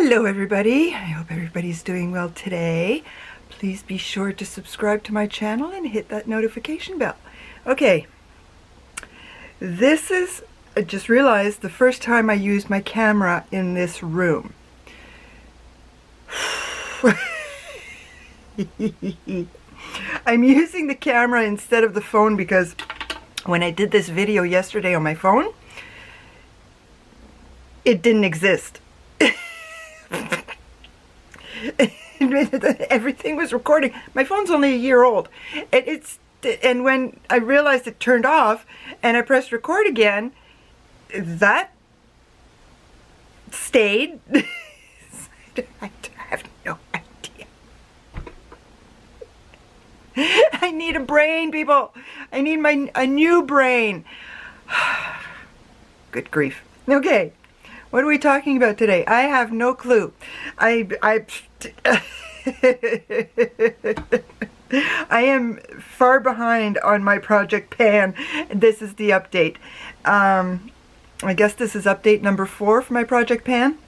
Hello everybody, I hope everybody's doing well today. Please be sure to subscribe to my channel and hit that notification bell. Okay, this is, I just realized, the first time I used my camera in this room. I'm using the camera instead of the phone because when I did this video yesterday on my phone, it didn't exist. Everything was recording. My phone's only a year old. And when I realized it turned off and I pressed record again, that stayed. I have no idea. I need a brain, people. I need a new brain. Good grief. Okay. What are we talking about today? I have no clue. I am far behind on my Project Pan. This is the update. I guess this is update number 4 for my Project Pan.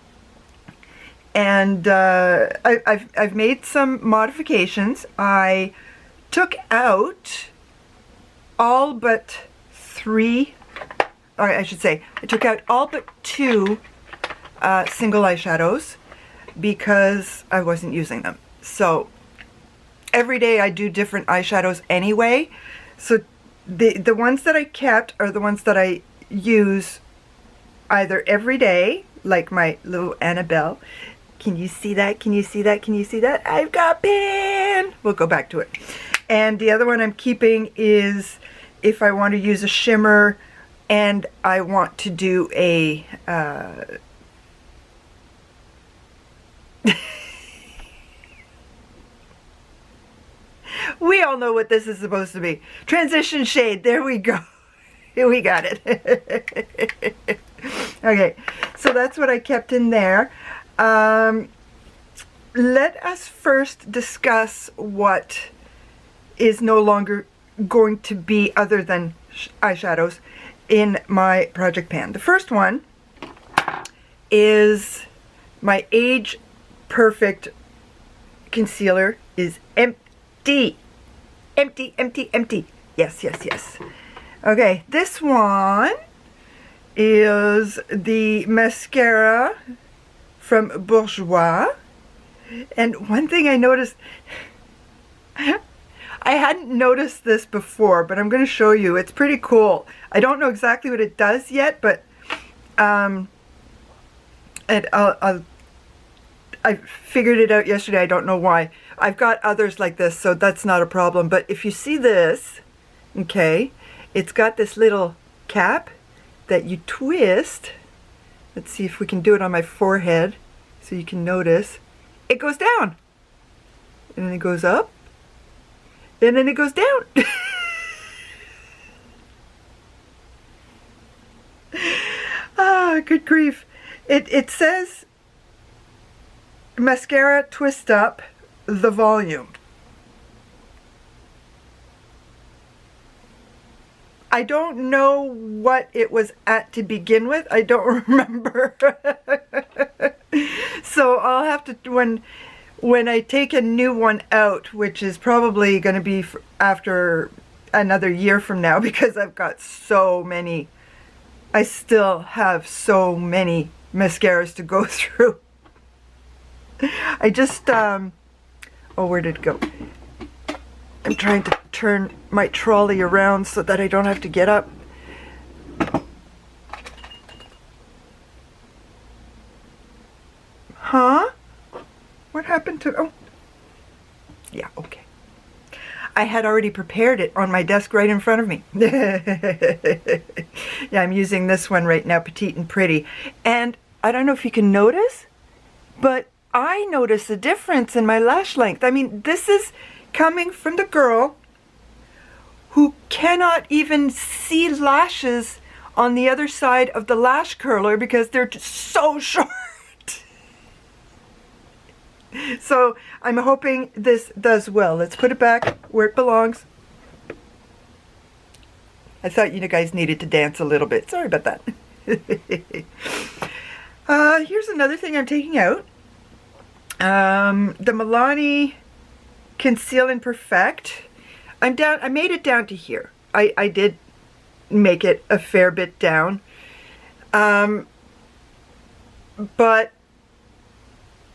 And I've made some modifications. I took out all but 3, or I should say, I took out all but 2 single eyeshadows because I wasn't using them. So every day I do different eyeshadows anyway. So the ones that I kept are the ones that I use either every day, like my little Annabelle. Can you see that? Can you see that? Can you see that? I've got Pan! We'll go back to it. And the other one I'm keeping is if I want to use a shimmer and I want to do a we all know what this is supposed to be. Transition shade. There we go. We got it. Okay, so that's what I kept in there. Let us first discuss what is no longer going to be other than eyeshadows in my Project Pan. The first one is my Age Perfect concealer is empty. Empty, empty, empty. Yes, yes, yes. Okay, this one is the mascara from Bourjois. And one thing I noticed, I hadn't noticed this before, but I'm going to show you. It's pretty cool. I don't know exactly what it does yet, but I figured it out yesterday. I don't know why. I've got others like this, so that's not a problem. But if you see this, okay, it's got this little cap that you twist. Let's see if we can do it on my forehead so you can notice. It goes down. And then it goes up. And then it goes down. Ah, good grief. It says mascara twist up the volume. I don't know what it was at to begin with. I don't remember. So I'll have to, when I take a new one out, which is probably going to be after another year from now, because I've got so many, I still have so many mascaras to go through. I just, oh, where did it go? I'm trying to turn my trolley around so that I don't have to get up. Huh? What happened to, oh, yeah, okay. I had already prepared it on my desk right in front of me. Yeah, I'm using this one right now, Petite and Pretty. And I don't know if you can notice, but I notice a difference in my lash length. I mean, this is coming from the girl who cannot even see lashes on the other side of the lash curler because they're just so short. So I'm hoping this does well. Let's put it back where it belongs. I thought you guys needed to dance a little bit. Sorry about that. Here's another thing I'm taking out. The Milani Conceal and Perfect. I'm down. I made it down to here. I did make it a fair bit down. But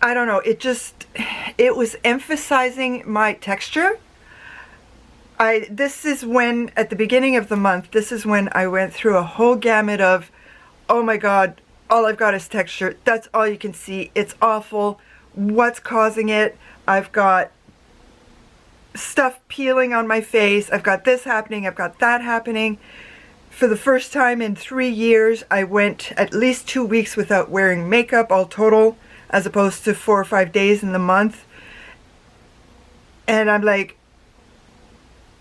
I don't know. It was emphasizing my texture. This is when, at the beginning of the month, this is when I went through a whole gamut of, oh my God, all I've got is texture. That's all you can see. It's awful. What's causing it? I've got stuff peeling on my face. I've got this happening. I've got that happening. For the first time in 3 years, I went at least 2 weeks without wearing makeup, all total, as opposed to 4 or 5 days in the month. And I'm like,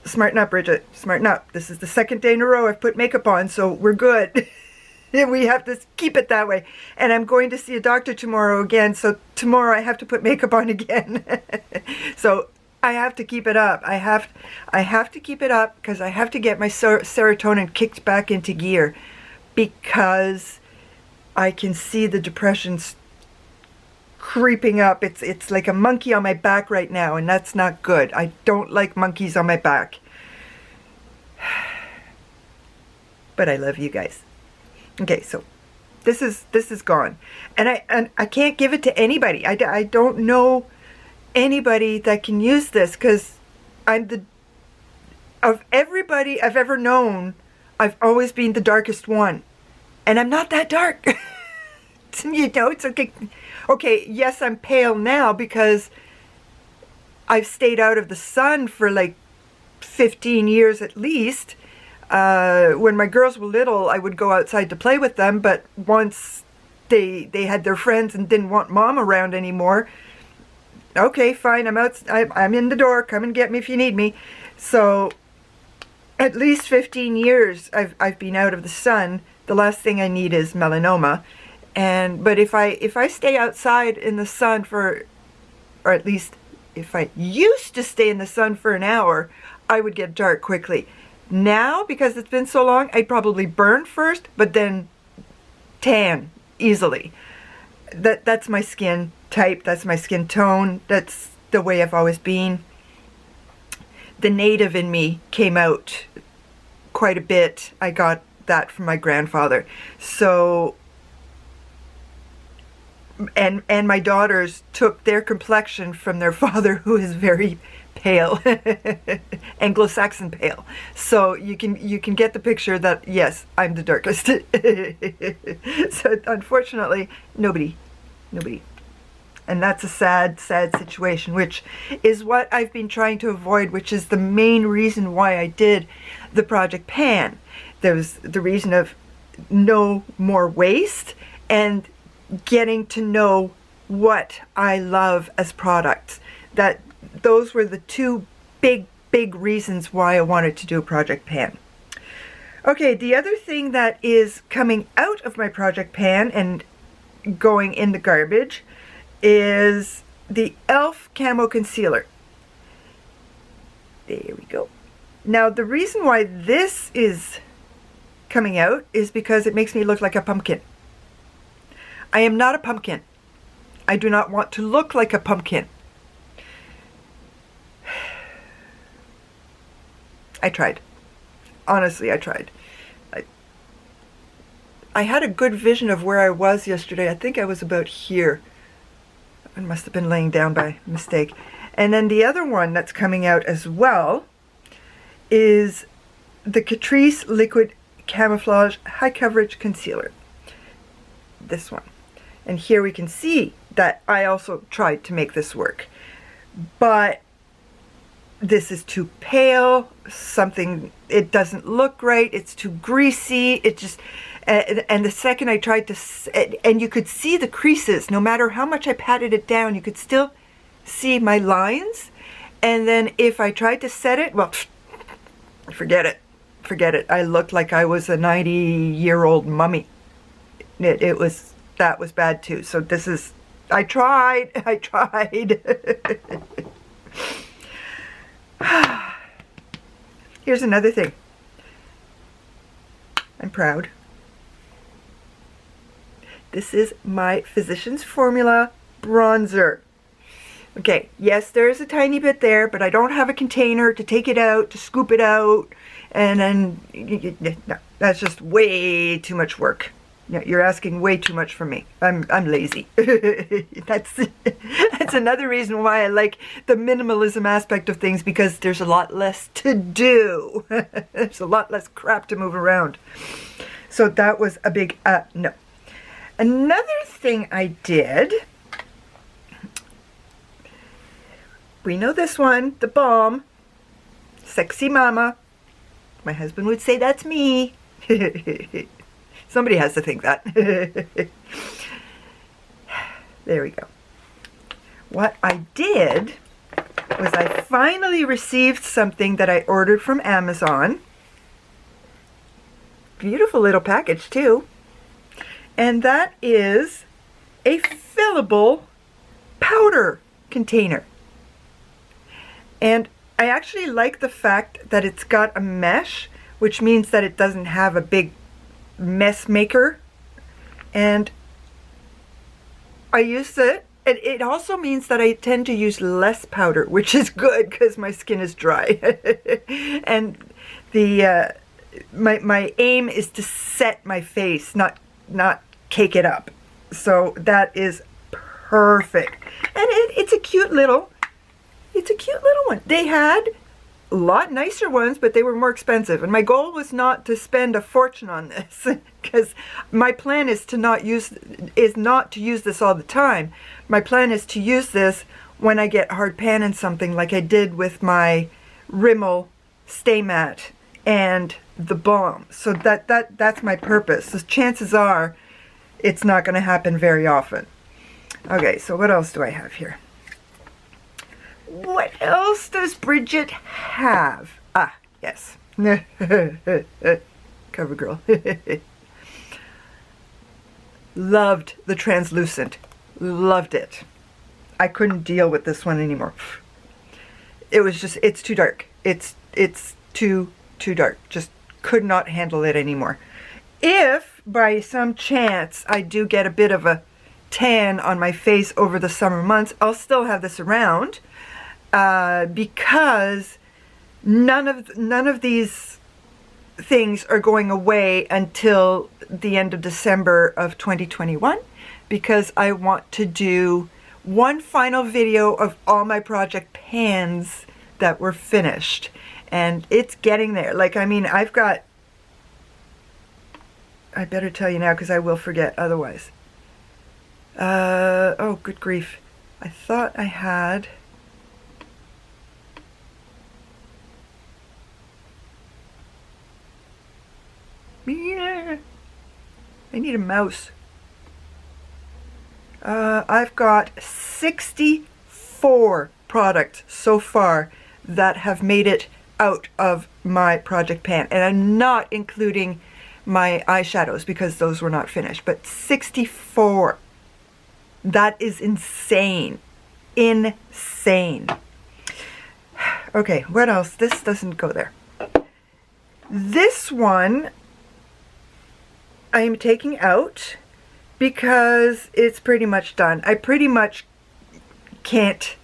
smarten up, Bridget, smarten up. This is the second day in a row I've put makeup on, so we're good. We have to keep it that way. And I'm going to see a doctor tomorrow again, so tomorrow I have to put makeup on again. So I have to keep it up. I have to keep it up because I have to get my serotonin kicked back into gear, because I can see the depression's creeping up. It's like a monkey on my back right now, and that's not good. I don't like monkeys on my back. But I love you guys. Okay, so this is gone, and I can't give it to anybody. I don't know anybody that can use this, because of everybody I've ever known, I've always been the darkest one, and I'm not that dark. You know, it's okay. Okay, yes, I'm pale now because I've stayed out of the sun for like 15 years at least. When my girls were little, I would go outside to play with them, but once they had their friends and didn't want mom around anymore, okay, fine, I'm in the door, come and get me if you need me. So at least 15 years I've been out of the sun. The last thing I need is melanoma. But if I stay outside in the sun or at least if I used to stay in the sun for an hour, I would get dark quickly. Now, because it's been so long, I'd probably burn first, but then tan easily. That's my skin type, that's my skin tone, that's the way I've always been. The native in me came out quite a bit. I got that from my grandfather. So, and my daughters took their complexion from their father, who is very pale, Anglo-Saxon pale. So you can get the picture that yes, I'm the darkest. So unfortunately, nobody, and that's a sad situation, which is what I've been trying to avoid, which is the main reason why I did the Project Pan. There was the reason of no more waste and getting to know what I love as products. Those were the two big reasons why I wanted to do Project Pan. Okay, the other thing that is coming out of my Project Pan and going in the garbage is the e.l.f. Camo Concealer. There we go. Now, the reason why this is coming out is because it makes me look like a pumpkin. I am not a pumpkin. I do not want to look like a pumpkin. I tried. Honestly, I tried. I had a good vision of where I was yesterday. I think I was about here. I must have been laying down by mistake. And then the other one that's coming out as well is the Catrice Liquid Camouflage High Coverage Concealer. This one. And here we can see that I also tried to make this work. But this is too pale, it doesn't look right, it's too greasy, it just, and the second I tried to, and you could see the creases, no matter how much I patted it down, you could still see my lines. And then if I tried to set it, well, forget it. I looked like I was a 90-year-old mummy. That was bad too. So this is, I tried. Here's another thing. I'm proud. This is my Physicians Formula bronzer. Okay, yes, there's a tiny bit there, but I don't have a container to take it out, to scoop it out, and then, no, that's just way too much work. Yeah, you're asking way too much from me. I'm lazy. That's another reason why I like the minimalism aspect of things, because there's a lot less to do. There's a lot less crap to move around. So that was a big no. Another thing I did, we know this one, the balm, Sexy Mama. My husband would say that's me. Somebody has to think that. There we go. What I did was I finally received something that I ordered from Amazon. Beautiful little package too. And that is a fillable powder container. And I actually like the fact that it's got a mesh, which means that it doesn't have a big mess maker. And I use it. It also means that I tend to use less powder, which is good because my skin is dry. And the my aim is to set my face, not cake it up. So that is perfect. And it's a cute little one. They had a lot nicer ones, but they were more expensive. And my goal was not to spend a fortune on this, because my plan is not to use this all the time. My plan is to use this when I get hard pan in something, like I did with my Rimmel Stay Matte and the balm. So that's my purpose. So chances are it's not going to happen very often. Okay, so what else do I have here? What else does Bridget have? Ah, yes. CoverGirl. Loved the translucent. Loved it. I couldn't deal with this one anymore. It was just, it's too dark. It's too dark. Just could not handle it anymore. If by some chance I do get a bit of a tan on my face over the summer months, I'll still have this around. Because none of these things are going away until the end of December of 2021, because I want to do one final video of all my project pans that were finished, and it's getting there. Like, I mean, I better tell you now because I will forget otherwise. Oh, good grief. I thought I had... Yeah, I need a mouse. I've got 64 products so far that have made it out of my project pan. And I'm not including my eyeshadows because those were not finished. But 64. That is insane. Insane. Okay, what else? This doesn't go there. This one I'm taking out because it's pretty much done. I pretty much can't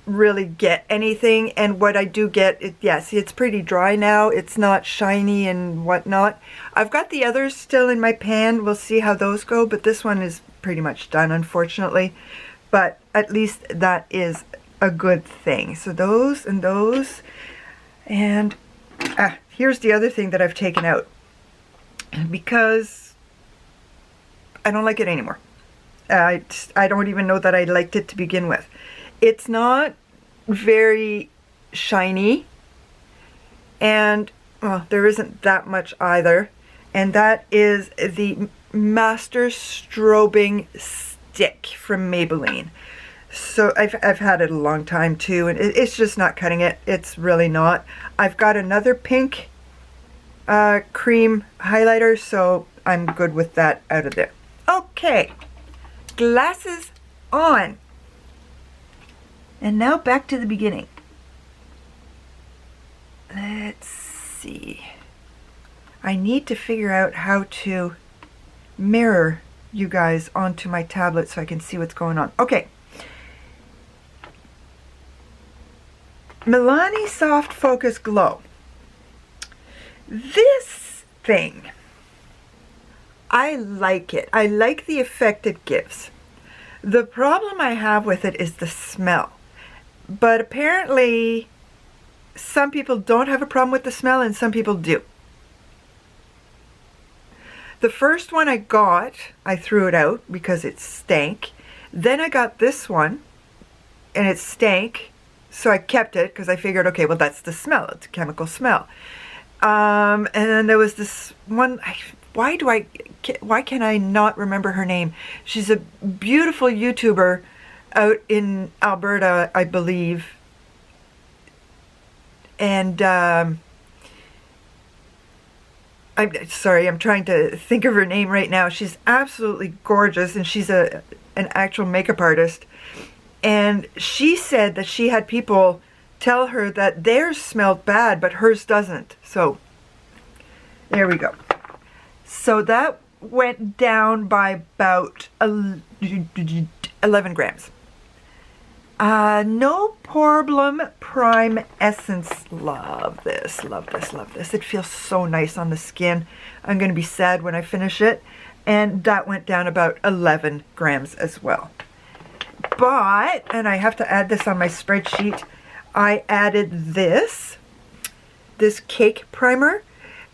really get anything, and what I do get, see, it's pretty dry now. It's not shiny and whatnot. I've got the others still in my pan. We'll see how those go, but this one is pretty much done, unfortunately. But at least that is a good thing. So those and those, and here's the other thing that I've taken out, because I don't like it anymore. I don't even know that I liked it to begin with. It's not very shiny, and well, there isn't that much either, and that is the Master Strobing Stick from Maybelline. So I've had it a long time too, and it's just not cutting it. It's really not. I've got another pink cream highlighter, so I'm good with that out of there. Okay, glasses on. And now back to the beginning. Let's see. I need to figure out how to mirror you guys onto my tablet so I can see what's going on. Okay. Milani Soft Focus Glow. This thing, I like it. I like the effect it gives. The problem I have with it is the smell. But apparently, some people don't have a problem with the smell and some people do. The first one I got, I threw it out because it stank. Then I got this one and it stank. So I kept it because I figured, okay, well, that's the smell. It's a chemical smell. And then there was this one, why can I not remember her name? She's a beautiful YouTuber out in Alberta, I believe. And I'm sorry, I'm trying to think of her name right now. She's absolutely gorgeous, and she's an actual makeup artist. And she said that she had people tell her that theirs smelled bad, but hers doesn't. So there we go. So that went down by about 11 grams. No Problem Prime Essence. Love this, love this, love this. It feels so nice on the skin. I'm going to be sad when I finish it. And that went down about 11 grams as well. But, and I have to add this on my spreadsheet, I added this cake primer.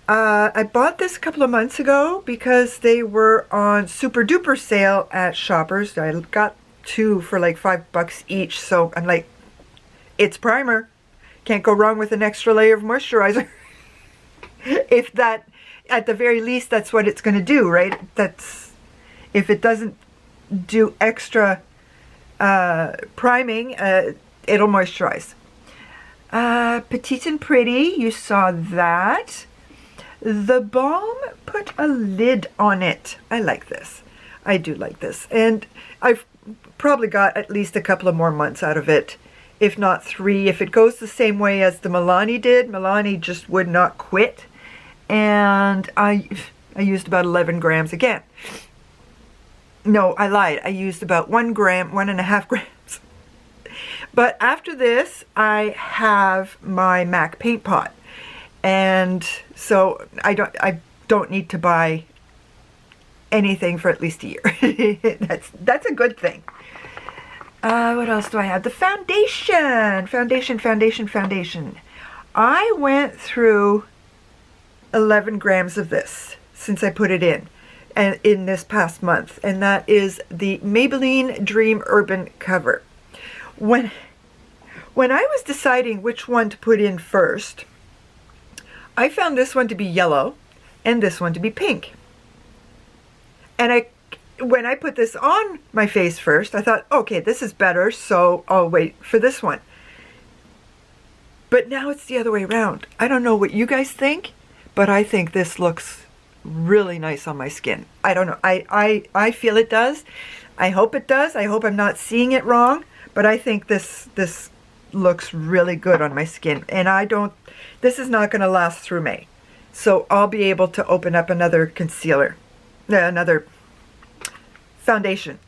I bought this a couple of months ago because they were on super duper sale at Shoppers. I got 2 for like $5 each, so I'm like, it's primer. Can't go wrong with an extra layer of moisturizer. If that, at the very least, that's what it's going to do, right? That's, if it doesn't do extra priming, it'll moisturize. Petite and Pretty, you saw that. The balm put a lid on it. I like this. I do like this. And I've probably got at least a couple of more months out of it, if not 3. If it goes the same way as the Milani did, Milani just would not quit. And I used about 11 grams again. No, I lied. I used about 1 gram, 1.5 grams. But after this, I have my MAC paint pot. And so I don't need to buy anything for at least a year. That's a good thing. What else do I have? The foundation. I went through 11 grams of this since I put it in this past month, and that is the Maybelline Dream Urban Cover. When I was deciding which one to put in first, I found this one to be yellow and this one to be pink. And when I put this on my face first, I thought, okay, this is better, so I'll wait for this one. But now it's the other way around. I don't know what you guys think, but I think this looks really nice on my skin. I don't know. I feel it does. I hope it does. I hope I'm not seeing it wrong, but I think this looks really good on my skin. And this is not going to last through May. So I'll be able to open up another concealer, another foundation.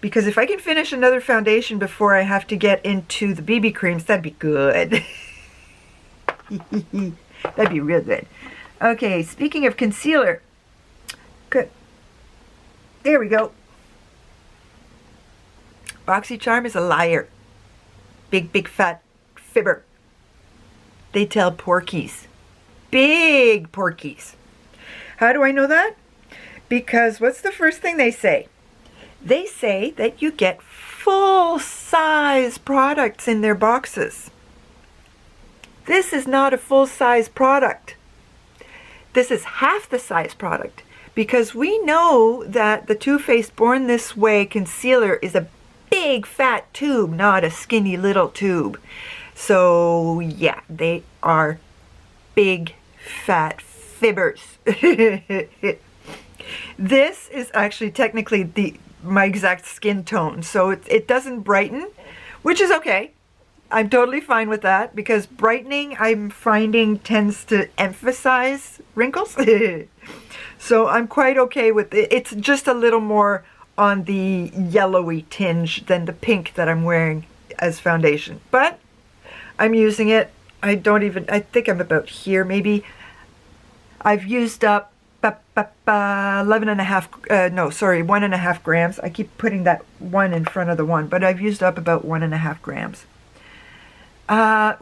Because if I can finish another foundation before I have to get into the BB creams, that'd be good. That'd be real good. Okay, speaking of concealer. Good. There we go. BoxyCharm is a liar. Big fat fibber. They tell porkies. Big porkies. How do I know that? Because what's the first thing they say? They say that you get full-size products in their boxes. This is not a full-size product. This is half the size product, because we know that the Too Faced Born This Way concealer is a big fat tube, not a skinny little tube. So yeah, they are big fat fibbers. This is actually technically my exact skin tone, so it doesn't brighten, which is okay. I'm totally fine with that, because brightening, I'm finding, tends to emphasize wrinkles. So I'm quite okay with it. It's just a little more on the yellowy tinge than the pink that I'm wearing as foundation. But I'm using it. I think I'm about here maybe. I've used up 1.5 grams. I keep putting that 1 in front of the 1, but I've used up about 1.5 grams.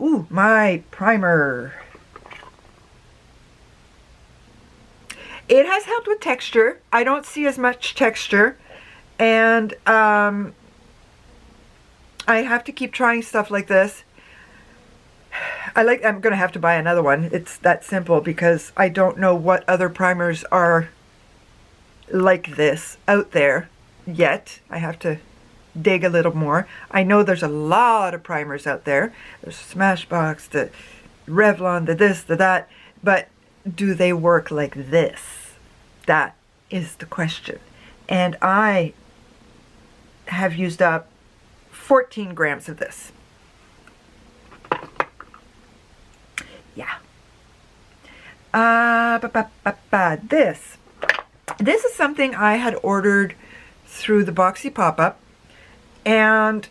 Ooh, my primer. It has helped with texture. I don't see as much texture, and I have to keep trying stuff like this. I'm going to have to buy another one. It's that simple because I don't know what other primers are like this out there yet. I have to dig a little more. I know there's a lot of primers out there. There's Smashbox, the Revlon, the this, the that, but do they work like this? That is the question. And I have used up 14 grams of this. Yeah. This is something I had ordered through the Boxy pop-up, and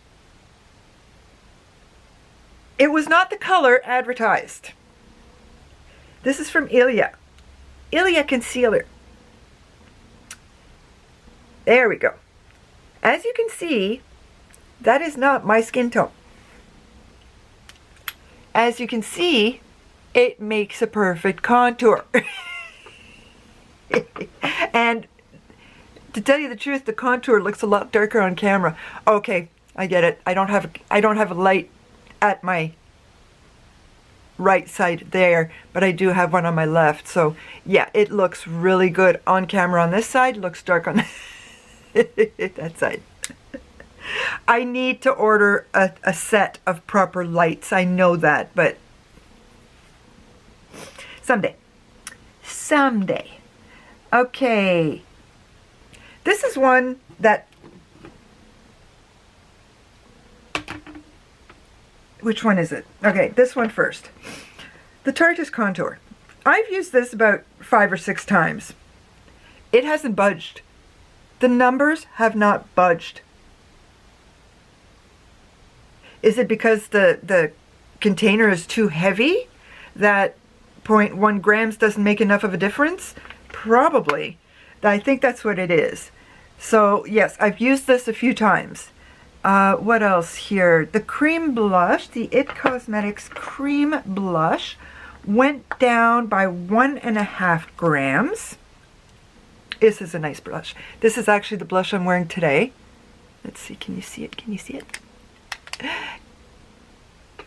it was not the color advertised. This is from Ilia Concealer. There we go. As you can see, that is not my skin tone. As you can see, it makes a perfect contour. And to tell you the truth, the contour looks a lot darker on camera. Okay, I get it. I don't have a light at my right side there, but I do have one on my left. So yeah, it looks really good on camera on this side. Looks dark on that side. I need to order a set of proper lights. I know that, but someday. Okay. This is one that... Which one is it? Okay, this one first. The Tarte's Contour. I've used this about 5 or 6 times. It hasn't budged. The numbers have not budged. Is it because the container is too heavy that 0.1 grams doesn't make enough of a difference? Probably. I think that's what it is. So yes, I've used this a few times. What else here? The cream blush, the It Cosmetics cream blush, went down by 1.5 grams. This is a nice blush. This is actually the blush I'm wearing today. Let's see, can you see it? Can you see it?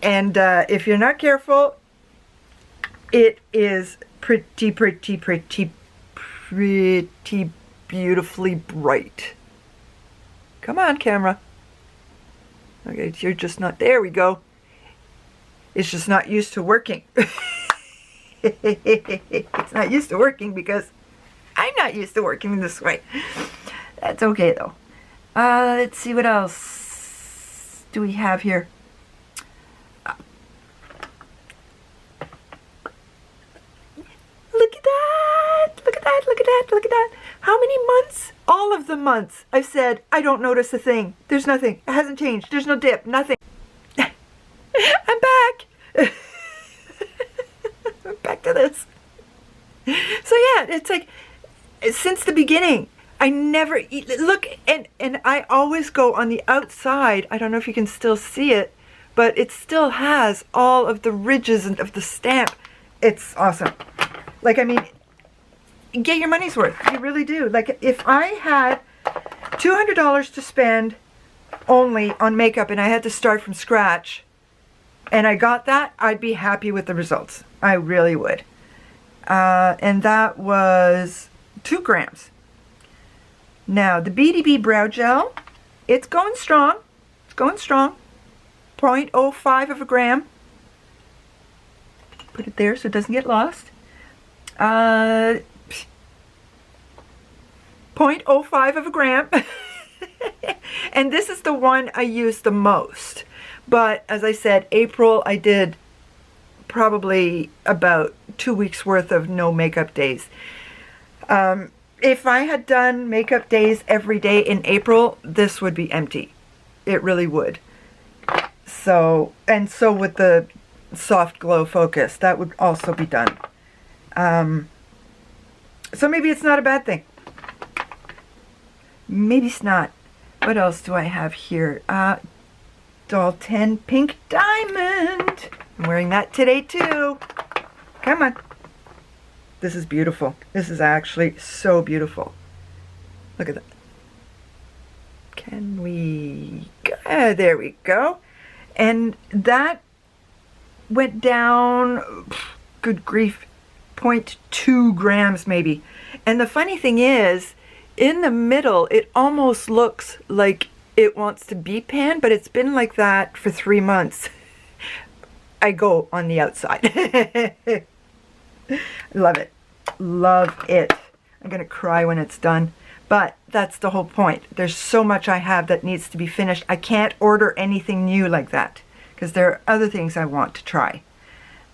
And if you're not careful, it is pretty beautifully bright. Come on, camera. Okay, you're just not, there we go. It's just not used to working. It's not used to working because I'm not used to working this way. That's okay though. Let's see what else do we have here. Look at that! Look at that! Look at that! Look at that! How many months? All of the months I've said, I don't notice a thing. There's nothing. It hasn't changed. There's no dip. Nothing. I'm back! I'm back to this. So yeah, it's like, since the beginning, I never eat. Look, and I always go on the outside. I don't know if you can still see it, but it still has all of the ridges and of the stamp. It's awesome. Like, I mean, get your money's worth. You really do. Like, if I had $200 to spend only on makeup and I had to start from scratch and I got that, I'd be happy with the results. I really would. And that was 2 grams. Now, the BDB Brow Gel, it's going strong. It's going strong. 0.05 of a gram. Put it there so it doesn't get lost. 0.05 of a gram. And this is the one I use the most. But as I said, April I did probably about 2 weeks worth of no makeup days. If I had done makeup days every day in April, this would be empty. It really would. So, and so with the soft glow focus, that would also be done. So maybe it's not a bad thing. Maybe it's not. What else do I have here? Doll 10 Pink Diamond. I'm wearing that today too. Come on. This is beautiful. This is actually so beautiful. Look at that. Can we... there we go. And that went down, good grief, 0.2 grams maybe. And the funny thing is, in the middle, it almost looks like it wants to be pan, but it's been like that for 3 months. I go on the outside. Love it. Love it. I'm going to cry when it's done. But that's the whole point. There's so much I have that needs to be finished. I can't order anything new like that because there are other things I want to try.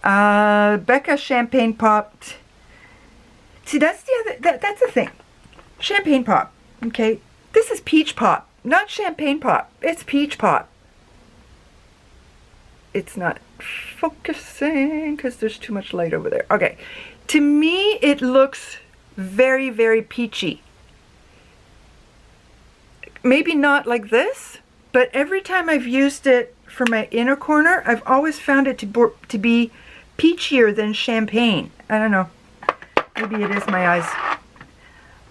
Becca Champagne Popped. See, that's the other, that's the thing. Champagne Pop, okay? This is Peach Pop, not Champagne Pop. It's Peach Pop. It's not focusing because there's too much light over there. Okay. To me, it looks very, very peachy. Maybe not like this, but every time I've used it for my inner corner, I've always found it to be peachier than champagne. I don't know. Maybe it is my eyes.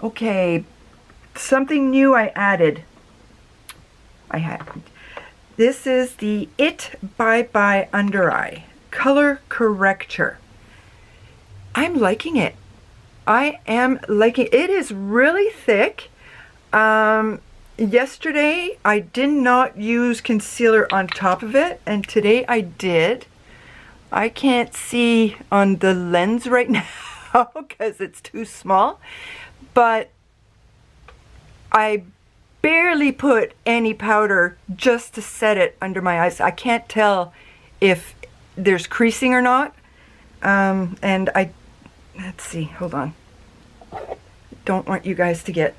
Okay, something new I added. This is the It Bye Bye Under Eye Color Corrector. I'm liking it. I am liking it. It is really thick. Yesterday I did not use concealer on top of it, and today I did. I can't see on the lens right now because it's too small, but I barely put any powder just to set it under my eyes. I can't tell if there's creasing or not. And let's see, hold on. Don't want you guys to get...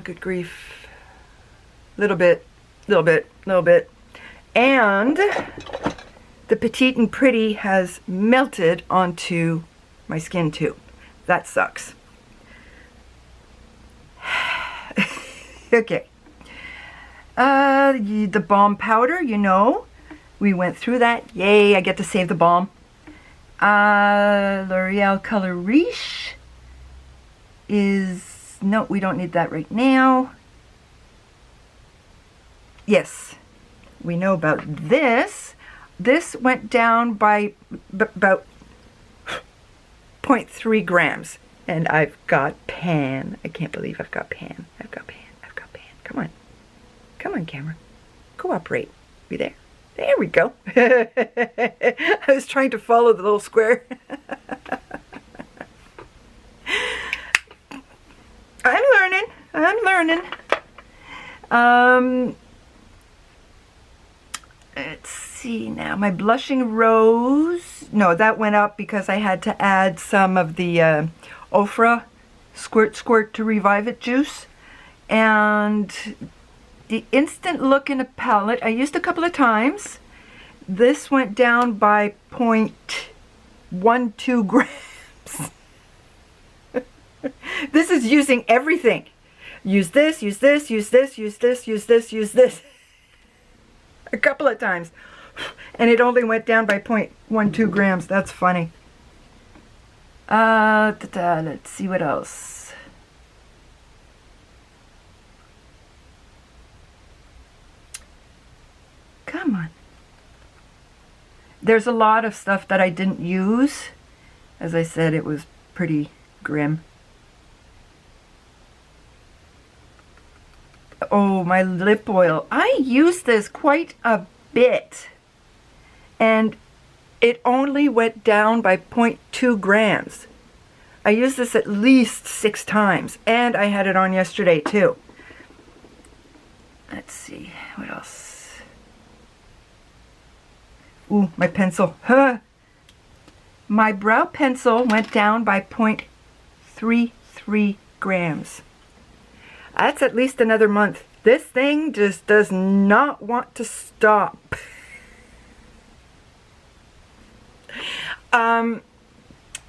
good grief. Little bit. And the Petite and Pretty has melted onto my skin too. That sucks. Okay. The balm powder, you know. We went through that. Yay, I get to save the balm. L'Oreal Color Riche is... No, we don't need that right now. Yes, we know about this. This went down by about 0.3 grams. And I've got pan. I can't believe I've got pan. I've got pan. Come on. Come on, camera. Cooperate. We there? There we go. I was trying to follow the little square. I'm learning. Let's see now. My blushing rose. No, that went up because I had to add some of the Ofra Squirt to Revive It juice. And the Instant Look in a palette, I used a couple of times. This went down by 0.12 grams. This is using everything. Use this, use this, use this, use this, use this, use this. A couple of times. And it only went down by 0.12 grams. That's funny. Let's see what else. Come on. There's a lot of stuff that I didn't use. As I said, it was pretty grim. Oh, my lip oil. I use this quite a bit. And it only went down by 0.2 grams. I used this at least 6 times. And I had it on yesterday too. Let's see. What else? Ooh, my pencil. Huh. My brow pencil went down by 0.3 0.33 grams. That's at least another month. This thing just does not want to stop.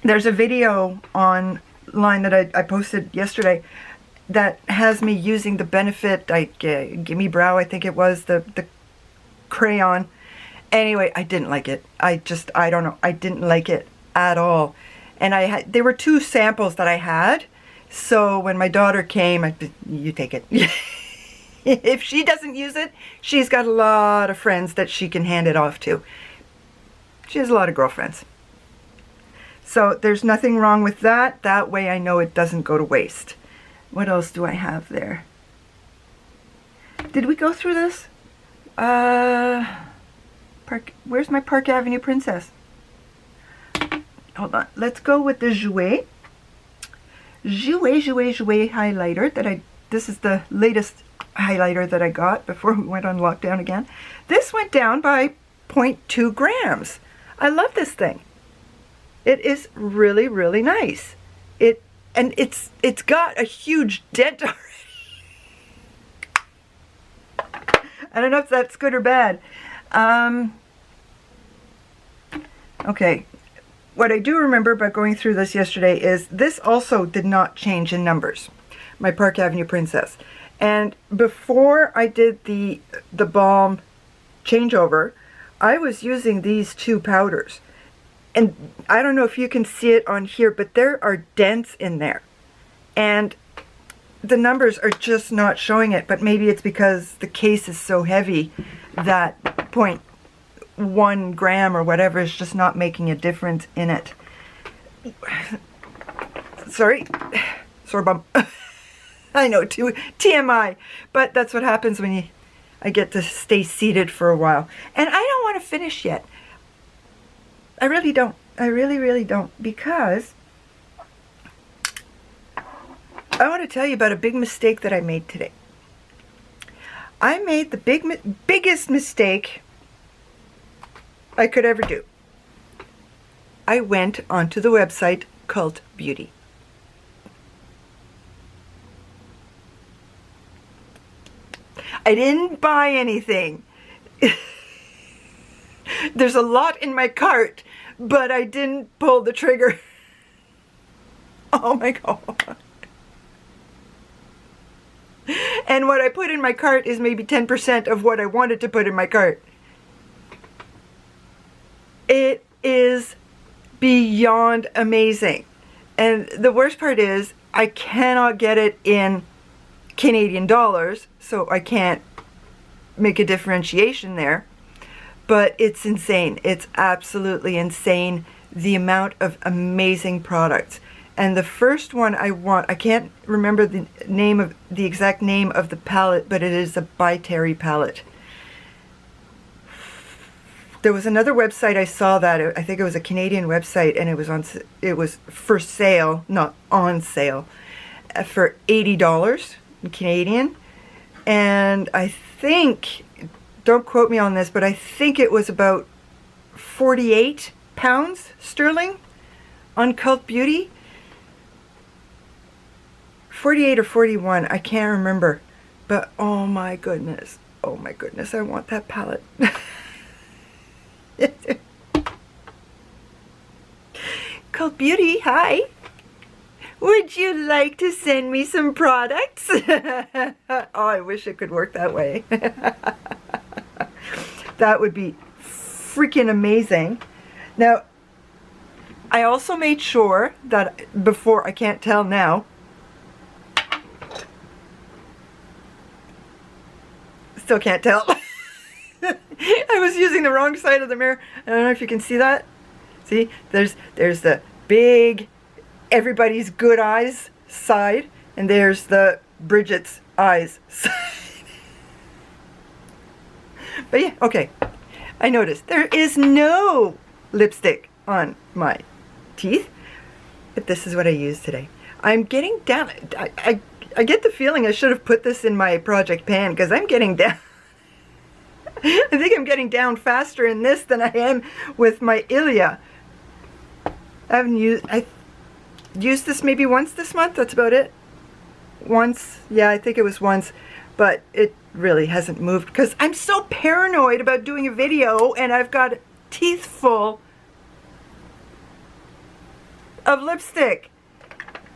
There's a video online that I posted yesterday that has me using the Benefit, Gimme Brow, I think it was, the crayon. Anyway, I didn't like it. I don't know, I didn't like it at all. And there were 2 samples that I had, so when my daughter came, you take it. If she doesn't use it, she's got a lot of friends that she can hand it off to. She has a lot of girlfriends. So there's nothing wrong with that. That way I know it doesn't go to waste. What else do I have there? Did we go through this? Where's my Park Avenue Princess? Hold on. Let's go with the Jouer highlighter this is the latest highlighter that I got before we went on lockdown again. This went down by 0.2 grams. I love this thing. It is really, really nice. It's got a huge dent already. I don't know if that's good or bad. Okay. What I do remember about going through this yesterday is this also did not change in numbers. My Park Avenue Princess. And before I did the balm changeover, I was using these 2 powders. And I don't know if you can see it on here, but there are dents in there. And the numbers are just not showing it, but maybe it's because the case is so heavy that 0.1 gram or whatever is just not making a difference in it. Sorry. Sore bum. I know, too. TMI. But that's what happens when I get to stay seated for a while. And I don't want to finish yet. I really don't. I really, really don't. Because I want to tell you about a big mistake that I made today. I made the biggest mistake I could ever do. I went onto the website Cult Beauty. I didn't buy anything. There's a lot in my cart, but I didn't pull the trigger. Oh my God. And what I put in my cart is maybe 10% of what I wanted to put in my cart. It is beyond amazing. And the worst part is I cannot get it in Canadian dollars, so I can't make a differentiation there. But it's insane. It's absolutely insane, the amount of amazing products. And the first one I can't remember the exact name of the palette, but it is a By Terry palette. There was another website I saw that I think it was a Canadian website, and it was for sale, not on sale, for $80 Canadian. And I think, don't quote me on this, but I think it was about 48 pounds sterling on Cult Beauty. 48 or 41, I can't remember. But oh my goodness, I want that palette. Cult Beauty, hi. Would you like to send me some products? Oh, I wish it could work that way. That would be freaking amazing. Now, I also made sure that before, I can't tell now, still can't tell. I was using the wrong side of the mirror. I don't know if you can see that. See, there's the big everybody's good eyes side, and there's the Bridget's eyes side. But yeah, okay. I noticed there is no lipstick on my teeth, but this is what I use today. I'm getting down. I get the feeling I should have put this in my project pan, because I'm getting down. I think I'm getting down faster in this than I am with my Ilia. I haven't used, used this maybe once this month. That's about it. Once. Yeah, I think it was once. But it really hasn't moved because I'm so paranoid about doing a video and I've got teeth full of lipstick.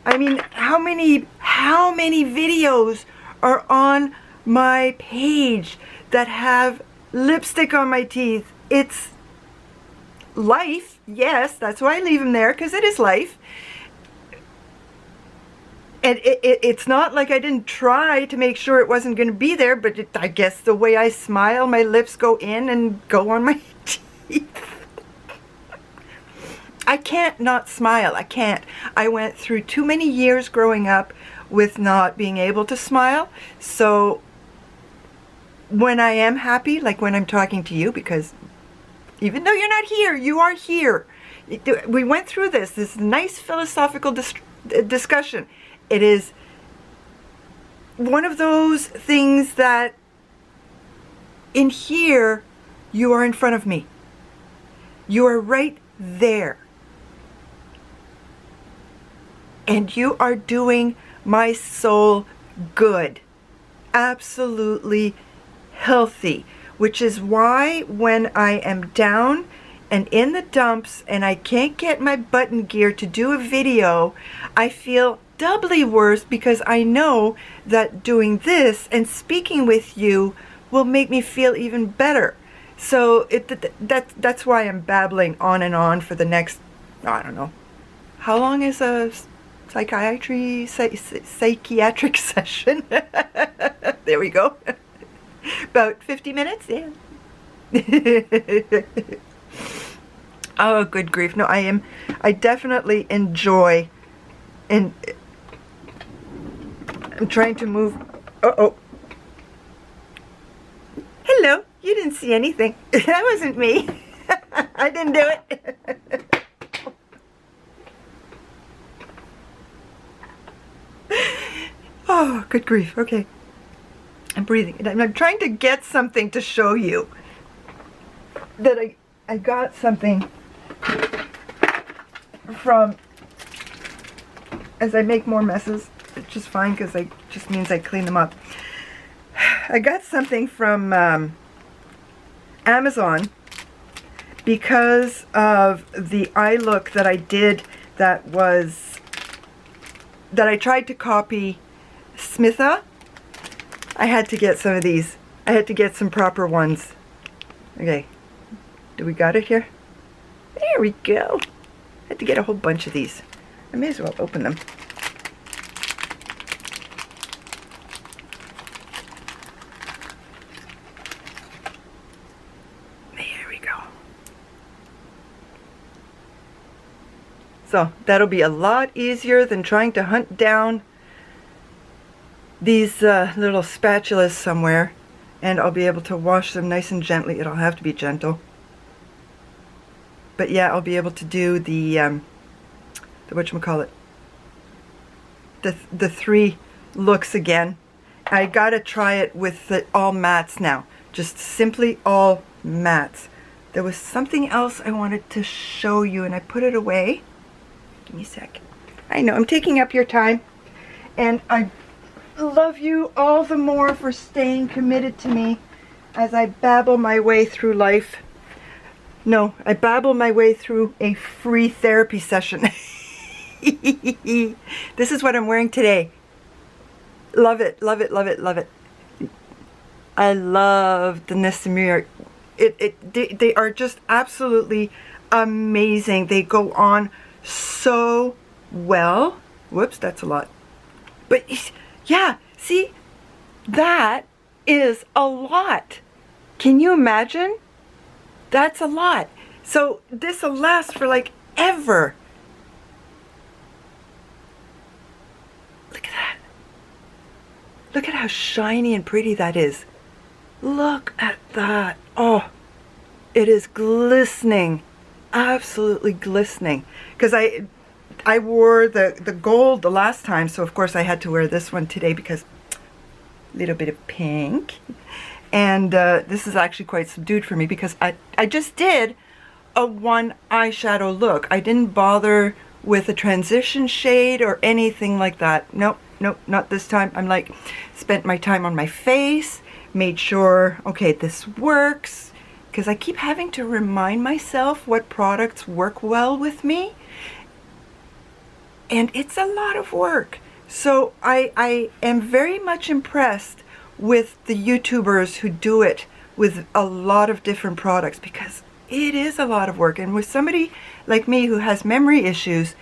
I mean, how many videos are on my page that have lipstick on my teeth? It's life. Yes, that's why I leave them there, because it is life. And it's not like I didn't try to make sure it wasn't going to be there, but I guess the way I smile, my lips go in and go on my teeth. I can't not smile. I can't. I went through too many years growing up with not being able to smile. So when I am happy, like when I'm talking to you, because even though you're not here, you are here. We went through this nice philosophical discussion. It is one of those things that in here, you are in front of me. You are right there. And you are doing my soul good. Absolutely healthy. Which is why when I am down and in the dumps and I can't get my button gear to do a video, I feel doubly worse because I know that doing this and speaking with you will make me feel even better. So that's why I'm babbling on and on for the next, I don't know, how long is a psychiatric session? There we go. About 50 minutes, yeah. Oh, good grief. No, I definitely enjoy, and I'm trying to move. Uh-oh. Hello. You didn't see anything. That wasn't me. I didn't do it. Oh, good grief. Okay. I'm breathing. I'm trying to get something to show you that I got something from, as I make more messes, which is fine because it just means I clean them up. I got something from Amazon because of the eye look that I did that I tried to copy Smitha. I had to get some of these. I had to get some proper ones. Okay. Do we got it here? There we go. I had to get a whole bunch of these. I may as well open them. There we go. So that'll be a lot easier than trying to hunt down these little spatulas somewhere, and I'll be able to wash them nice and gently. It'll have to be gentle. But yeah, I'll be able to do the whatchamacallit, the 3 looks again. I gotta try it with the all mattes now. Just simply all mattes. There was something else I wanted to show you and I put it away. Give me a sec. I know, I'm taking up your time. And I love you all the more for staying committed to me as I babble my way through life. No, I babble my way through a free therapy session. This is what I'm wearing today. Love it, love it, love it, love it. I love the Nessimir. They are just absolutely amazing. They go on so well. Whoops, that's a lot. But yeah, see, that is a lot. Can you imagine? That's a lot. So this will last for like ever. Look at that. Look at how shiny and pretty that is. Look at that. Oh, it is glistening. Absolutely glistening. Because I wore the gold the last time, so of course I had to wear this one today because a little bit of pink. And this is actually quite subdued for me because I just did a one eyeshadow look. I didn't bother with a transition shade or anything like that. Nope, nope, not this time. I'm like, spent my time on my face, made sure, okay, this works, because I keep having to remind myself what products work well with me, and it's a lot of work. So I am very much impressed with the YouTubers who do it with a lot of different products, because it is a lot of work. And with somebody like me who has memory issues,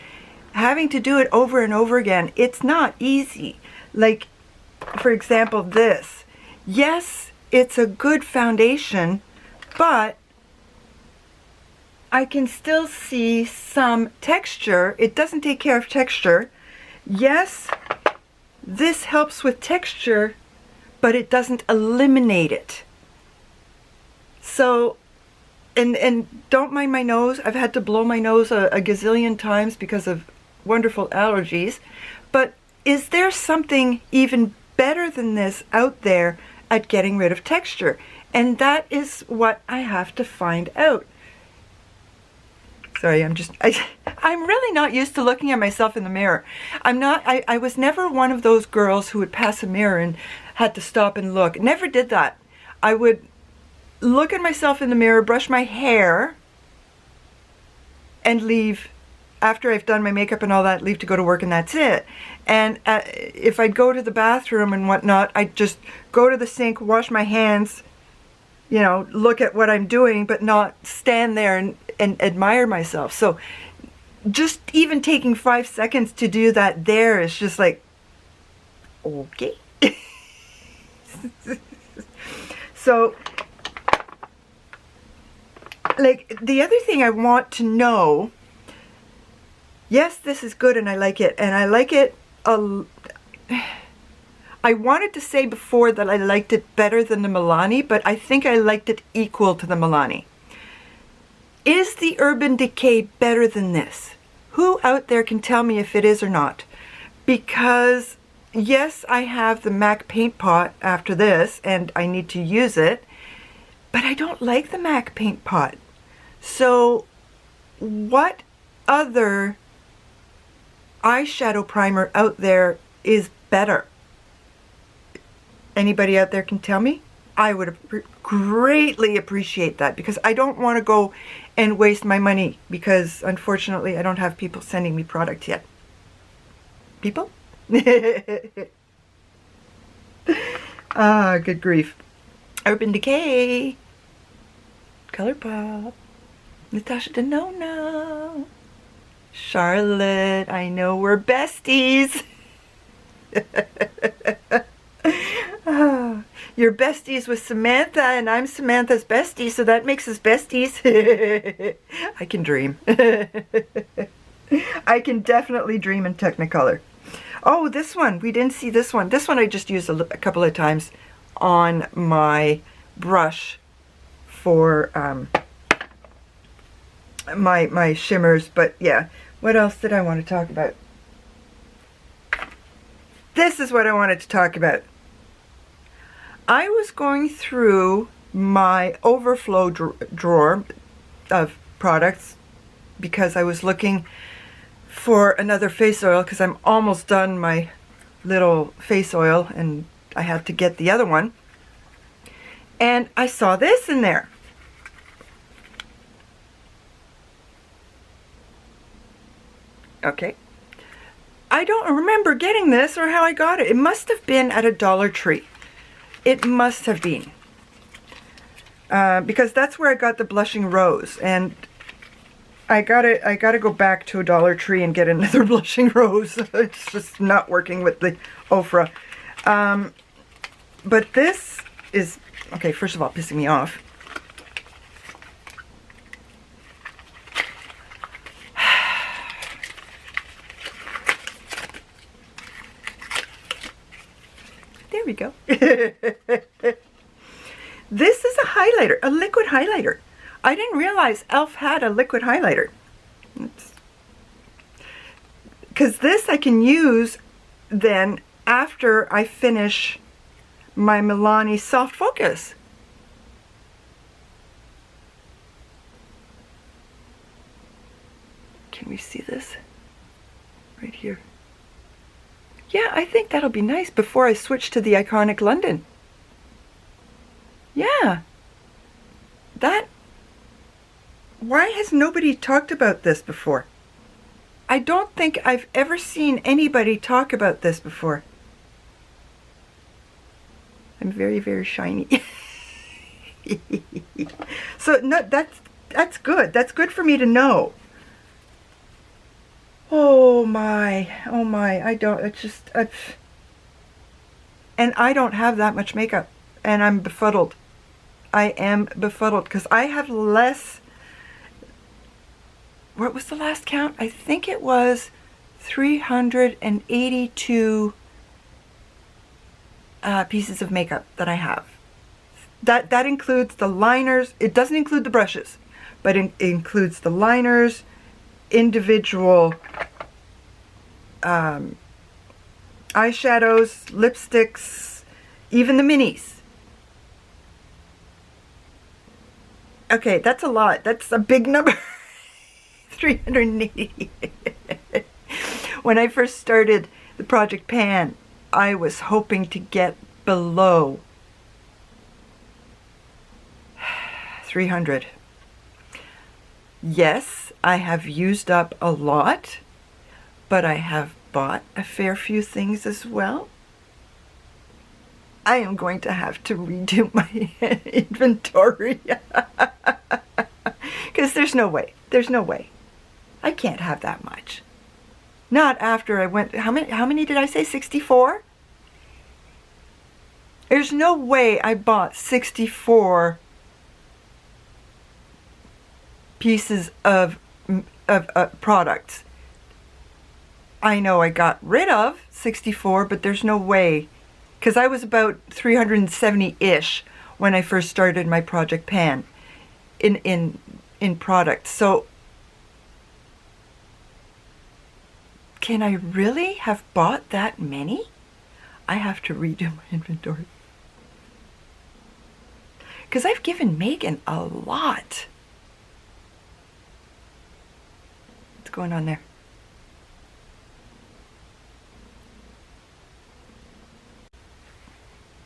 having to do it over and over again, it's not easy. Like, for example, this. Yes, it's a good foundation, but I can still see some texture. It doesn't take care of texture. Yes, this helps with texture, but it doesn't eliminate it. So, and don't mind my nose. I've had to blow my nose a gazillion times because of wonderful allergies. But is there something even better than this out there at getting rid of texture? And that is what I have to find out. Sorry, I'm really not used to looking at myself in the mirror. I was never one of those girls who would pass a mirror and had to stop and look. Never did that. I would look at myself in the mirror, brush my hair, and leave. After I've done my makeup and all that, leave to go to work, and that's it. And if I'd go to the bathroom and whatnot, I'd just go to the sink, wash my hands, you know, look at what I'm doing, but not stand there and admire myself. So just even taking 5 seconds to do that there is just like, okay. So, like, the other thing I want to know, yes, this is good and I like it. And I like it, I wanted to say before that I liked it better than the Milani, but I think I liked it equal to the Milani. Is the Urban Decay better than this? Who out there can tell me if it is or not? Because yes, I have the MAC paint pot after this and I need to use it, but I don't like the MAC paint pot. So what other eyeshadow primer out there is better? Anybody out there can tell me? I would greatly appreciate that, because I don't want to go and waste my money, because unfortunately I don't have people sending me product yet. People? Ah, good grief. Urban Decay, ColourPop, Natasha Denona, Charlotte, I know we're besties. You're besties with Samantha, and I'm Samantha's bestie, so that makes us besties. I can dream. I can definitely dream in Technicolor. Oh, this one. We didn't see this one. This one I just used a couple of times on my brush for my shimmers. But yeah, what else did I want to talk about? This is what I wanted to talk about. I was going through my overflow drawer of products because I was looking for another face oil, because I'm almost done my little face oil and I had to get the other one. And I saw this in there. Okay. I don't remember getting this or how I got it. It must have been at a Dollar Tree. It must have been. Because that's where I got the Blushing Rose. And I gotta go back to a Dollar Tree and get another Blushing Rose. It's just not working with the Ofra. But this is, okay, first of all, pissing me off. There we go. This is a highlighter, a liquid highlighter. I didn't realize e.l.f. had a liquid highlighter. Because this I can use then after I finish my Milani Soft Focus. Can we see this? right here. Yeah, I think that'll be nice before I switch to the iconic London. Yeah. Why has nobody talked about this before? I don't think I've ever seen anybody talk about this before. I'm very, very shiny. So no, that's good. That's good for me to know. Oh my, and I don't have that much makeup, and I'm befuddled. I am befuddled because I have less. What was the last count? I think it was 382 pieces of makeup that I have. That includes the liners. It doesn't include the brushes, but it includes the liners, individual eyeshadows, lipsticks, even the minis. Okay, that's a lot. That's a big number. 380. When I first started the Project Pan, I was hoping to get below 300. Yes, I have used up a lot, but I have bought a fair few things as well. I am going to have to redo my inventory. Because there's no way. There's no way. I can't have that much. Not after I went, how many did I say? 64? There's no way I bought 64 pieces of products. I know I got rid of 64, but there's no way, because I was about 370-ish when I first started my Project Pan in products. So can I really have bought that many? I have to redo my inventory. Because I've given Megan a lot. What's going on there?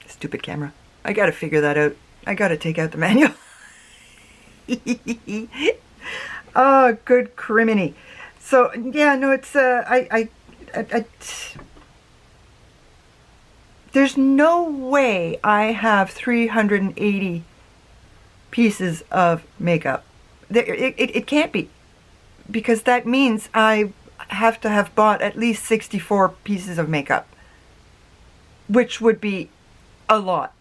Stupid camera. I gotta figure that out. I gotta take out the manual. Oh, good criminy. So yeah, no, it's there's no way I have 380 pieces of makeup. It can't be, because that means I have to have bought at least 64 pieces of makeup, which would be a lot.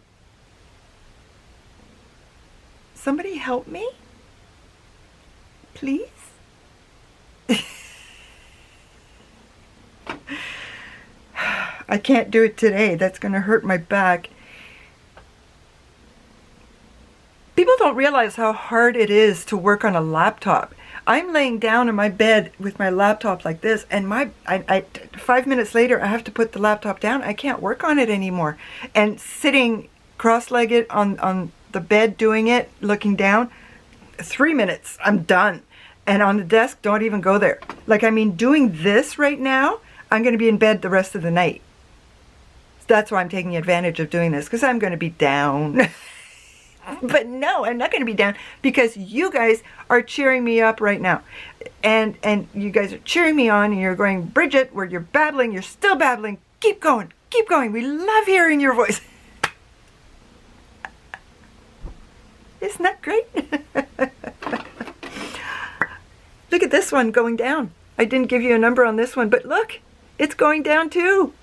Somebody help me, please. I can't do it today. That's going to hurt my back. People don't realize how hard it is to work on a laptop. I'm laying down in my bed with my laptop like this, and 5 minutes later I have to put the laptop down. I can't work on it anymore. And sitting cross-legged on the bed doing it, looking down, 3 minutes, I'm done. And on the desk, don't even go there. Like, I mean, doing this right now, I'm going to be in bed the rest of the night. That's why I'm taking advantage of doing this, because I'm going to be down. But no, I'm not going to be down, because you guys are cheering me up right now. And you guys are cheering me on, and you're going, Bridget, where you're babbling, you're still babbling. Keep going. Keep going. We love hearing your voice. Isn't that great? Look at this one going down. I didn't give you a number on this one, but look, it's going down too.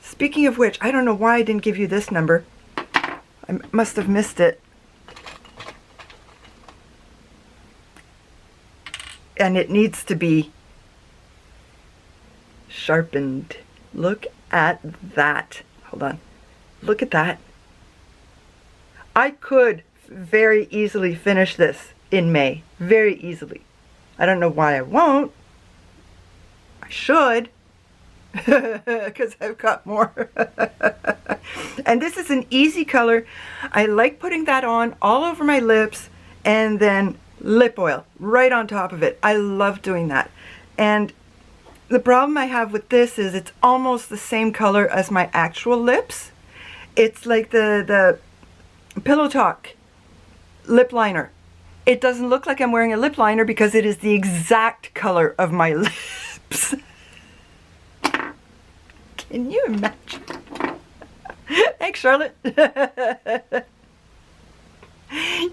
Speaking of which, I don't know why I didn't give you this number. I must have missed it. And it needs to be sharpened. Look at that. Hold on. Look at that. I could very easily finish this in May. Very easily. I don't know why I won't. I should. Because I've got more. And this is an easy color. I like putting that on all over my lips, and then lip oil right on top of it. I love doing that. And The problem I have with this is it's almost the same color as my actual lips. It's like the Pillow Talk lip liner. It doesn't look like I'm wearing a lip liner because it is the exact color of my lips. Can you imagine? Thanks, Charlotte.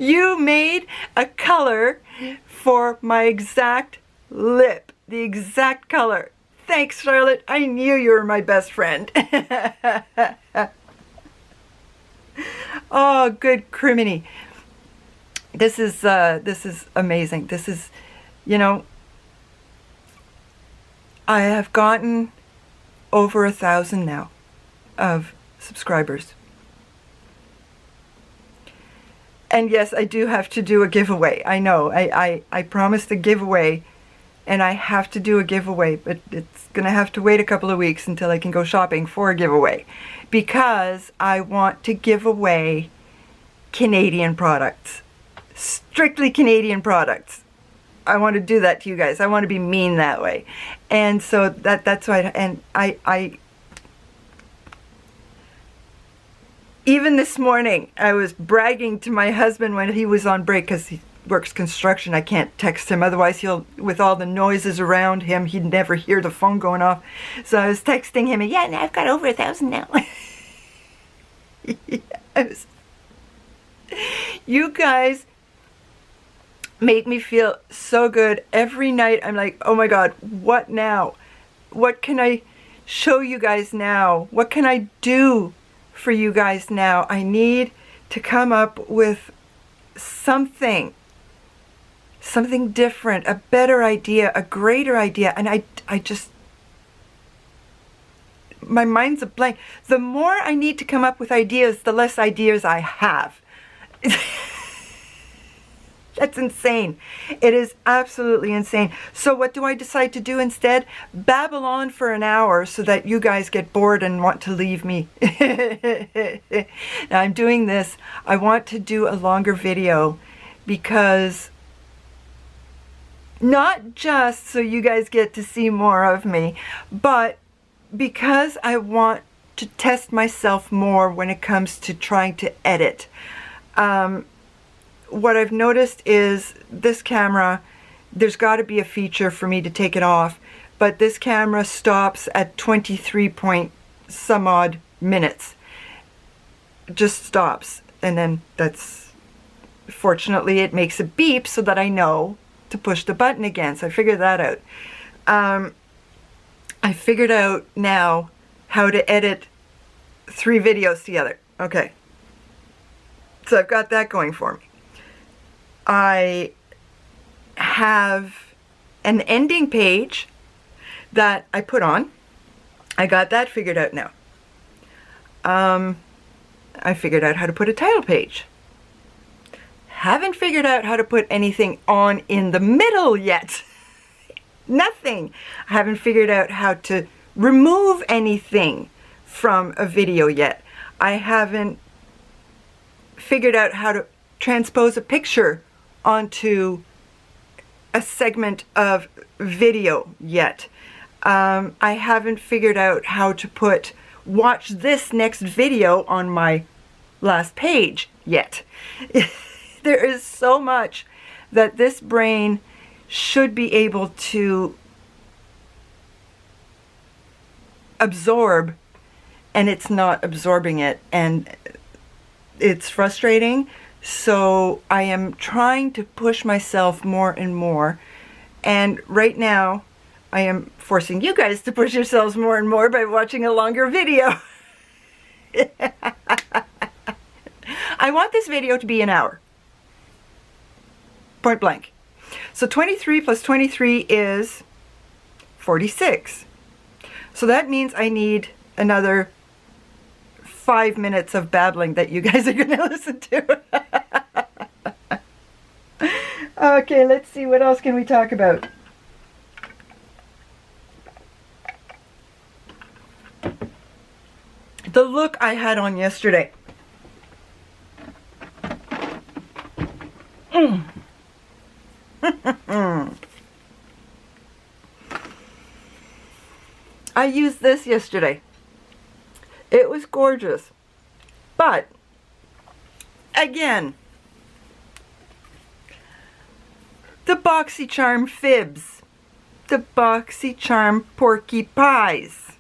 You made a color for my exact lip. The exact color. Thanks, Charlotte. I knew you were my best friend. Oh, good criminy. This is amazing. This is, you know, I have gotten over 1,000 now of subscribers. And yes, I do have to do a giveaway. I know, I promised a giveaway, and I have to do a giveaway, but it's gonna have to wait a couple of weeks until I can go shopping for a giveaway, because I want to give away Canadian products. Strictly Canadian products. I want to do that to you guys. I want to be mean that way. And so that's why, and I even this morning, I was bragging to my husband when he was on break, because he works construction. I can't text him, otherwise he'll, with all the noises around him, he'd never hear the phone going off. So I was texting him, and yeah, now I've got over 1,000 now. Yes. You guys make me feel so good. Every night I'm like, oh my God, what now? What can I show you guys now? What can I do for you guys now? I need to come up with something different, a better idea, a greater idea. And I just, my mind's a blank. The more I need to come up with ideas, the less ideas I have. That's insane. It is absolutely insane. So what do I decide to do instead? Babble on for an hour so that you guys get bored and want to leave me. Now I'm doing this. I want to do a longer video because not just so you guys get to see more of me, but because I want to test myself more when it comes to trying to edit. What I've noticed is this camera, there's got to be a feature for me to take it off, but this camera stops at 23 point some odd minutes. It just stops, and then that's, fortunately it makes a beep so that I know to push the button again. So I figured that out. I figured out now how to edit 3 videos together. Okay, so I've got that going for me. I have an ending page that I put on. I got that figured out now. I figured out how to put a title page. Haven't figured out how to put anything on in the middle yet. Nothing. I haven't figured out how to remove anything from a video yet. I haven't figured out how to transpose a picture onto a segment of video yet. I haven't figured out how to put watch this next video on my last page yet. There is so much that this brain should be able to absorb, and it's not absorbing it, and it's frustrating. So I am trying to push myself more and more, and right now I am forcing you guys to push yourselves more and more by watching a longer video. I want this video to be an hour. Point blank. So 23 plus 23 is 46. So that means I need another 5 minutes of babbling that you guys are going to listen to. Okay, let's see, what else can we talk about? The look I had on yesterday. I used this yesterday. It was gorgeous. But, again, the BoxyCharm Fibs. The BoxyCharm Porky Pies.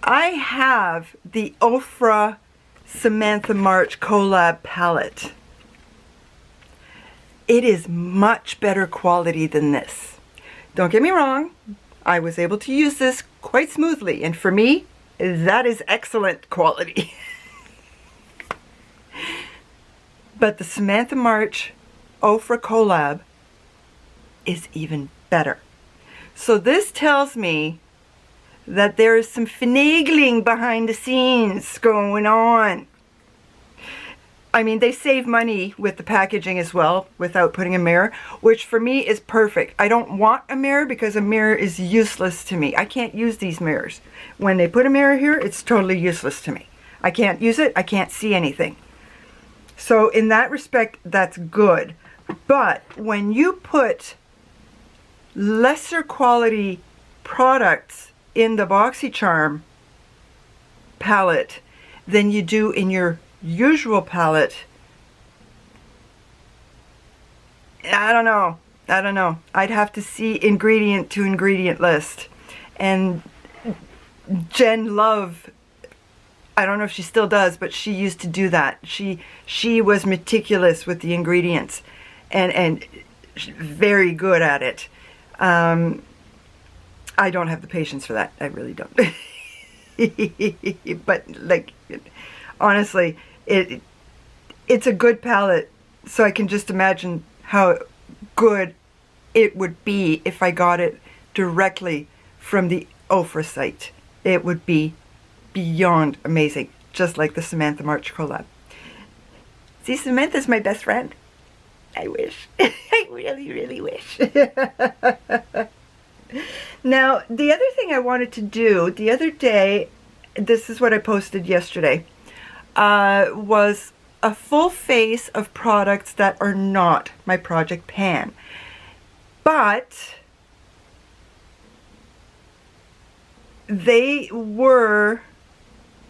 I have the Ofra Samantha March collab palette. It is much better quality than this. Don't get me wrong, I was able to use this quite smoothly, and for me, that is excellent quality. But the Samantha March Ofra collab is even better. So this tells me that there is some finagling behind the scenes going on. I mean, they save money with the packaging as well without putting a mirror, which for me is perfect. I don't want a mirror because a mirror is useless to me. I can't use these mirrors. When they put a mirror here, it's totally useless to me. I can't use it. I can't see anything. So in that respect, that's good. But when you put lesser quality products in the BoxyCharm palette than you do in your usual palette, I don't know. I'd have to see ingredient to ingredient list. And Jen Love, I don't know if she still does, but she used to do that. She was meticulous with the ingredients and very good at it. I don't have the patience for that. I really don't. But like, honestly, it's a good palette, so I can just imagine how good it would be if I got it directly from the Ofra site. It would be beyond amazing, just like the Samantha March collab. See, Samantha's my best friend. I wish. I really, really wish. Now, the other thing I wanted to do the other day, this is what I posted yesterday, was a full face of products that are not my Project Pan. But they were,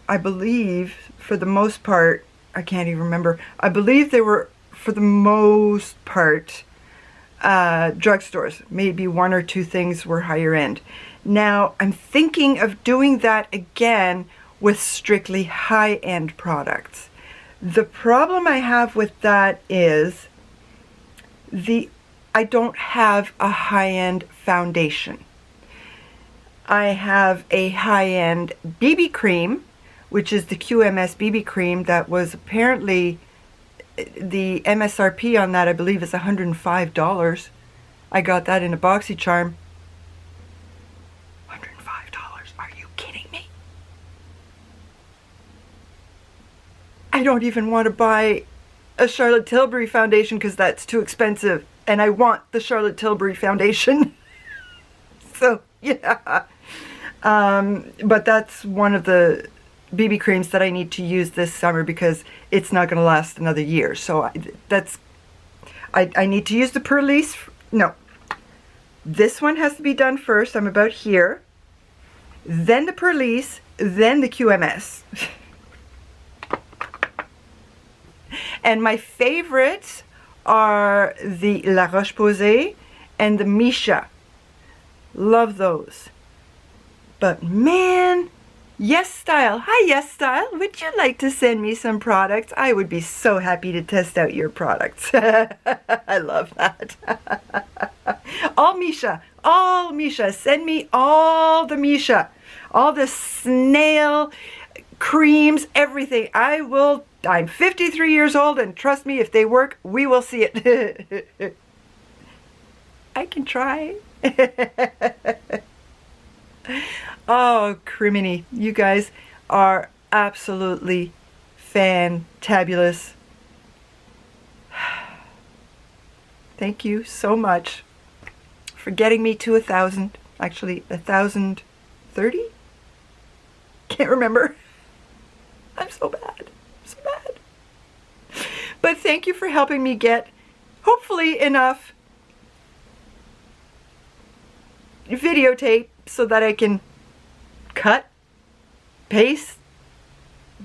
I believe, for the most part, I can't even remember, I believe they were, for the most part, drugstores. Maybe one or two things were higher end. Now, I'm thinking of doing that again with strictly high-end products. The problem I have with that is I don't have a high-end foundation. I have a high-end BB cream, which is the QMS BB cream that was apparently, the MSRP on that I believe is $105. I got that in a BoxyCharm. $105. Are you kidding me? I don't even want to buy a Charlotte Tilbury foundation because that's too expensive, and I want the Charlotte Tilbury foundation. So yeah, but that's one of the BB creams that I need to use this summer because it's not going to last another year. So I need to use the Perlise. No, this one has to be done first. I'm about here, then the Perlise, then the QMS. And my favorites are the La Roche-Posay and the Misha. Love those. But man, Yes Style. Hi Yes Style. Would you like to send me some products? I would be so happy to test out your products. I love that. All Misha. All Misha. Send me all the Misha. All the snail creams, everything. I'm 53 years old, and trust me, if they work, we will see it. I can try. Oh, criminy. You guys are absolutely fantabulous. Thank you so much for getting me to 1,000. Actually, 1,030? Can't remember. I'm so bad. So bad. But thank you for helping me get, hopefully, enough videotape so that I can cut, paste,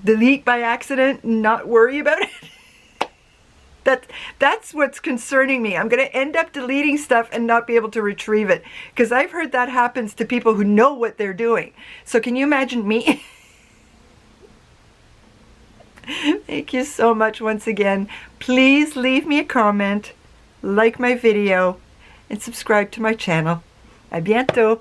delete by accident, and not worry about it. That's what's concerning me. I'm going to end up deleting stuff and not be able to retrieve it, because I've heard that happens to people who know what they're doing. So can you imagine me? Thank you so much once again. Please leave me a comment, like my video, and subscribe to my channel. À bientôt.